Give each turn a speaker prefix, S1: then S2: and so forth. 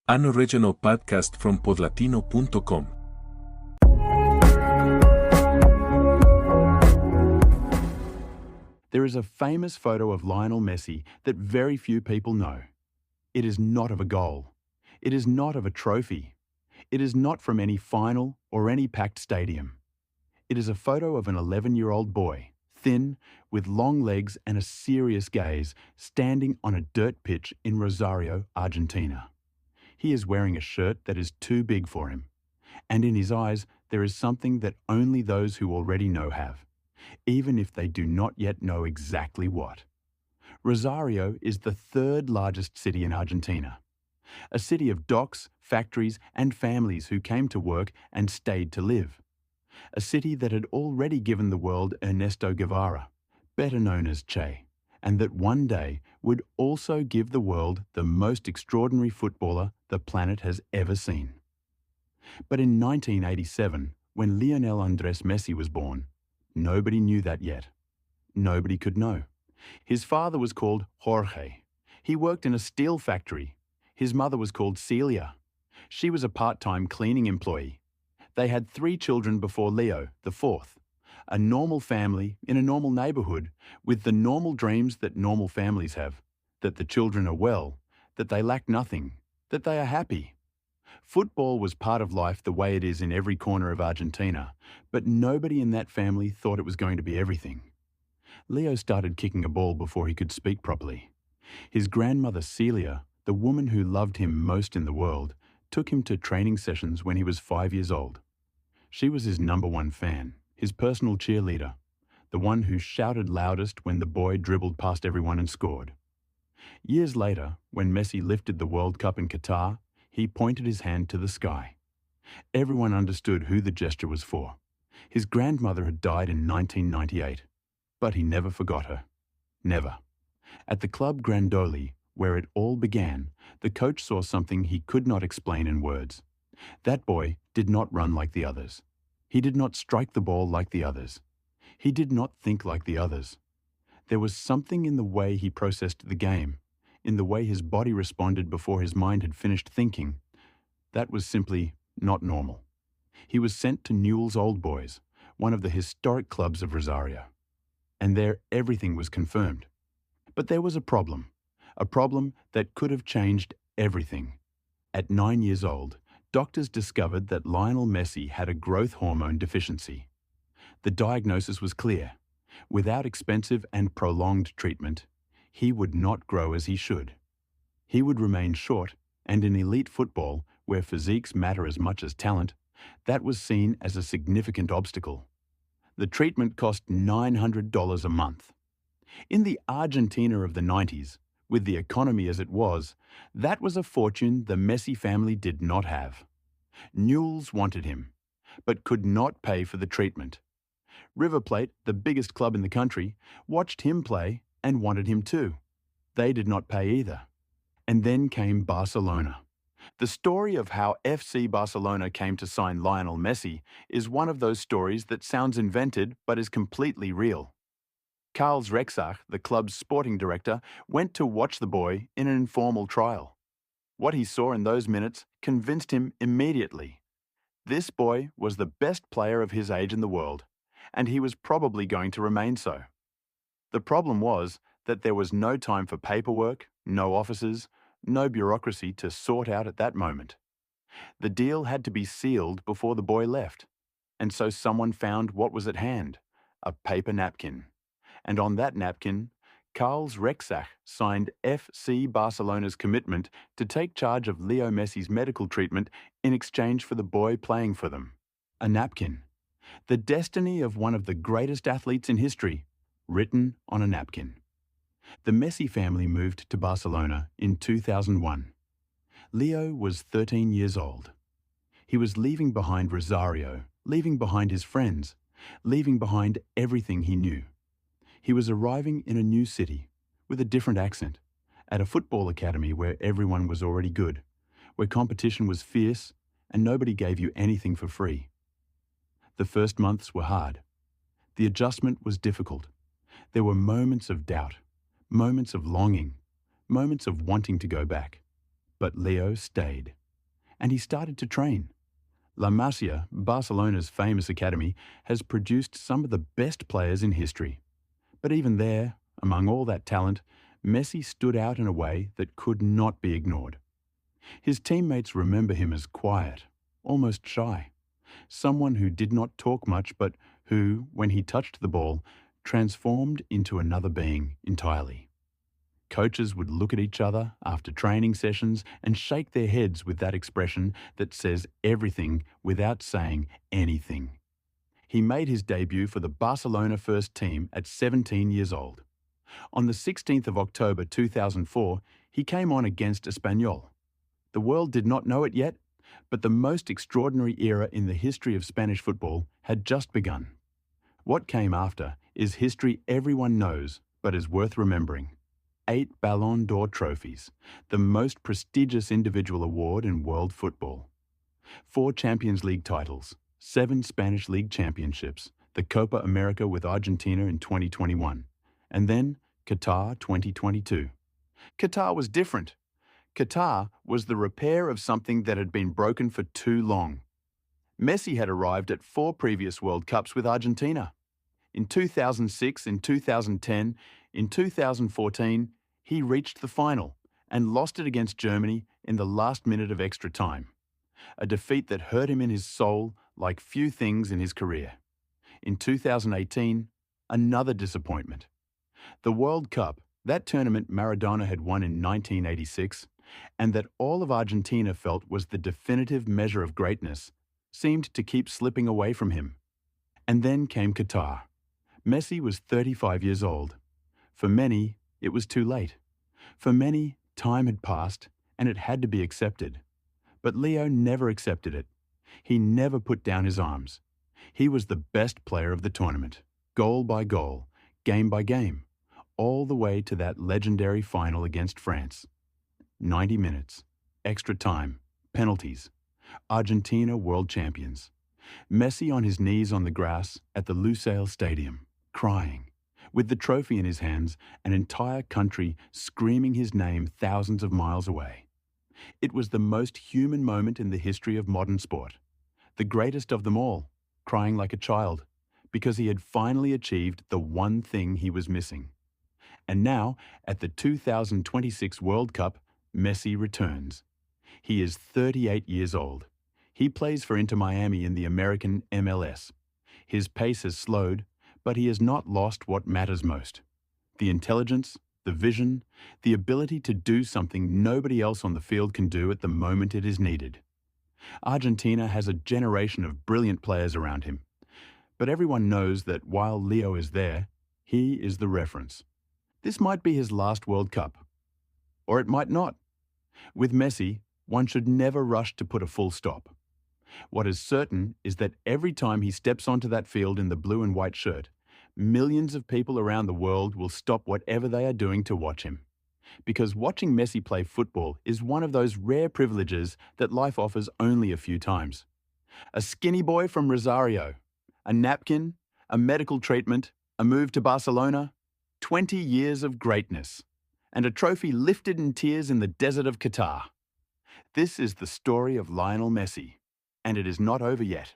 S1: An original podcast from podlatino.com.
S2: There is a famous photo of Lionel Messi that very few people know. It is not of a goal. It is not of a trophy. It is not from any final or any packed stadium. It is a photo of an 11-year-old boy, thin, with long legs and a serious gaze, standing on a dirt pitch in Rosario, Argentina. He is wearing a shirt that is too big for him, and in his eyes there is something that only those who already know have, even if they do not yet know exactly what. Rosario is the third largest city in Argentina, a city of docks, factories, and families who came to work and stayed to live. A city that had already given the world Ernesto Guevara, better known as Che, and that one day would also give the world the most extraordinary footballer the planet has ever seen. But in 1987, when Lionel Messi was born, nobody knew that yet. Nobody could know. His father was called Jorge. He worked in a steel factory. His mother was called Celia. She was a part-time cleaning employee. They had 3 children before Leo, the 4th. A normal family in a normal neighborhood with the normal dreams that normal families have, that the children are well, that they lack nothing, that they are happy. Football was part of life the way it is in every corner of Argentina, but nobody in that family thought it was going to be everything. Leo started kicking a ball before he could speak properly. His grandmother Celia, the woman who loved him most in the world, took him to training sessions when he was 5 years old. She was his #1 fan, his personal cheerleader, the one who shouted loudest when the boy dribbled past everyone and scored. Years later, when Messi lifted the World Cup in Qatar, he pointed his hand to the sky. Everyone understood who the gesture was for. His grandmother had died in 1998, but he never forgot her. Never. At the Club Grandoli, where it all began, the coach saw something he could not explain in words. That boy did not run like the others. He did not strike the ball like the others. He did not think like the others. There was something in the way he processed the game, in the way his body responded before his mind had finished thinking. That was simply not normal. He was sent to Newell's Old Boys, one of the historic clubs of Rosario. And there everything was confirmed. But there was a problem that could have changed everything. At 9 years old, doctors discovered that Lionel Messi had a growth hormone deficiency. The diagnosis was clear. Without expensive and prolonged treatment, he would not grow as he should. He would remain short, and in elite football, where physiques matter as much as talent, that was seen as a significant obstacle. The treatment cost $900 a month. In the Argentina of the 90s, with the economy as it was, that was a fortune the Messi family did not have. Newell's wanted him, but could not pay for the treatment. River Plate, the biggest club in the country, watched him play and wanted him too. They did not pay either. And then came Barcelona. The story of how FC Barcelona came to sign Lionel Messi is one of those stories that sounds invented but is completely real. Carlos Rexach, the club's sporting director, went to watch the boy in an informal trial. What he saw in those minutes convinced him immediately. This boy was the best player of his age in the world, and he was probably going to remain so. The problem was that there was no time for paperwork, no offices, no bureaucracy to sort out at that moment. The deal had to be sealed before the boy left, and so someone found what was at hand, a paper napkin. And on that napkin, Carlos Rexach signed FC Barcelona's commitment to take charge of Leo Messi's medical treatment in exchange for the boy playing for them. A napkin. The destiny of one of the greatest athletes in history, written on a napkin. The Messi family moved to Barcelona in 2001. Leo was 13 years old. He was leaving behind Rosario, leaving behind his friends, leaving behind everything he knew. He was arriving in a new city, with a different accent, at a football academy where everyone was already good, where competition was fierce and nobody gave you anything for free. The first months were hard. The adjustment was difficult. There were moments of doubt, moments of longing, moments of wanting to go back. But Leo stayed. And he started to train. La Masia, Barcelona's famous academy, has produced some of the best players in history. But even there, among all that talent, Messi stood out in a way that could not be ignored. His teammates remember him as quiet, almost shy, someone who did not talk much but who, when he touched the ball, transformed into another being entirely. Coaches would look at each other after training sessions and shake their heads with that expression that says everything without saying anything. He made his debut for the Barcelona first team at 17 years old. On the 16th of October 2004, he came on against Espanyol. The world did not know it yet, but the most extraordinary era in the history of Spanish football had just begun. What came after is history everyone knows but is worth remembering. 8 Ballon d'Or trophies, the most prestigious individual award in world football. 4 Champions League titles, 7 Spanish League championships, the Copa America with Argentina in 2021, and then Qatar 2022. Qatar was different. Qatar was the repair of something that had been broken for too long. Messi had arrived at 4 previous World Cups with Argentina. In 2006, in 2010, in 2014, he reached the final and lost it against Germany in the last minute of extra time. A defeat that hurt him in his soul like few things in his career. In 2018, another disappointment. The World Cup, that tournament Maradona had won in 1986, and that all of Argentina felt was the definitive measure of greatness, seemed to keep slipping away from him. And then came Qatar. Messi was 35 years old. For many, it was too late. For many, time had passed and it had to be accepted. But Leo never accepted it. He never put down his arms. He was the best player of the tournament, goal by goal, game by game, all the way to that legendary final against France. 90 minutes, extra time, penalties. Argentina world champions. Messi on his knees on the grass at the Lusail Stadium, crying. With the trophy in his hands, an entire country screaming his name thousands of miles away. It was the most human moment in the history of modern sport. The greatest of them all, crying like a child, because he had finally achieved the one thing he was missing. And now, at the 2026 World Cup, Messi returns. He is 38 years old. He plays for Inter Miami in the American MLS. His pace has slowed, but he has not lost what matters most. The intelligence, the vision, the ability to do something nobody else on the field can do at the moment it is needed. Argentina has a generation of brilliant players around him. But everyone knows that while Leo is there, he is the reference. This might be his last World Cup. Or it might not. With Messi, one should never rush to put a full stop. What is certain is that every time he steps onto that field in the blue and white shirt, millions of people around the world will stop whatever they are doing to watch him. Because watching Messi play football is one of those rare privileges that life offers only a few times. A skinny boy from Rosario, a napkin, a medical treatment, a move to Barcelona, 20 years of greatness, and a trophy lifted in tears in the desert of Qatar. This is the story of Lionel Messi, and it is not over yet.